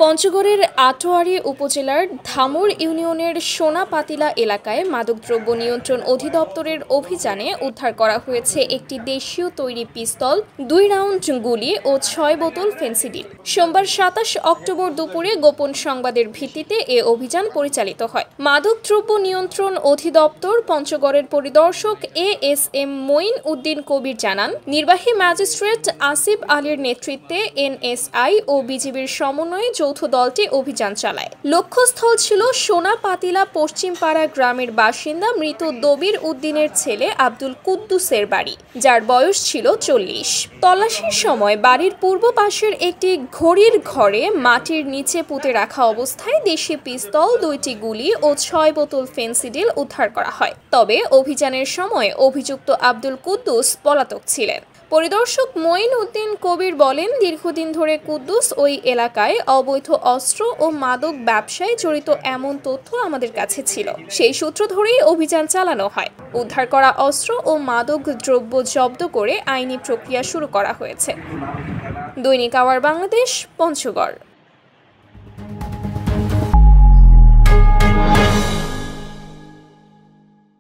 পঞ্চগড়ের আটোয়ারী উপজেলার ধামুর ইউনিয়নের সোনাপাতিলা এলাকায় মাদকদ্রব্য নিয়ন্ত্রণ অধিদপ্তরের অভিযানে উদ্ধার করা হয়েছে একটি দেশীয় তৈরি পিস্তল, 2 রাউন্ড গুলি ও 6 বোতল ফেন্সিডিল। সোমবার 27 অক্টোবর দুপুরে গোপন সংবাদের ভিত্তিতে এ অভিযান পরিচালিত হয়। মাদকদ্রব্য নিয়ন্ত্রণ অধিদপ্তর পঞ্চগড়ের পরিদর্শক ASM মঈন উদ্দিন কবির জানান, নির্বাহী ম্যাজিস্ট্রেট আসিফ আলীর নেতৃত্বে NSI ও বিজিবির সমন্বয়ে যৌথ দলটি অভিযান চালায়। লক্ষ্যস্থল ছিল সোনাপাতিলা পশ্চিমপাড়া গ্রামের বাসিন্দা মৃত দবির উদ্দিনের ছেলে আব্দুল কুদ্দুসের বাড়ি, যার বয়স ছিল 40। তল্লাশির সময় বাড়ির পূর্ব পাশের একটি ঘড়ির ঘরে মাটির নিচে পুঁতে রাখা অবস্থায় দেশি পিস্তল, 2টি গুলি ও 6 বোতল ফেন্সিডিল উদ্ধার করা হয়। তবে অভিযানের সময় অভিযুক্ত আব্দুল কুদ্দুস পলাতক ছিলেন। পরিদর্শক মঈন উদ্দিন কবির বলেন, দীর্ঘদিন ধরে কুদ্দুস ওই এলাকায় অবৈধ অস্ত্র ও মাদক ব্যবসায় জড়িত এমন তথ্য আমাদের কাছে ছিল। সেই সূত্র ধরেই অভিযান চালানো হয়। উদ্ধার করা অস্ত্র ও মাদক দ্রব্য জব্দ করে আইনি প্রক্রিয়া শুরু করা হয়েছে। দৈনিক আওয়ার বাংলাদেশ, পঞ্চগড়।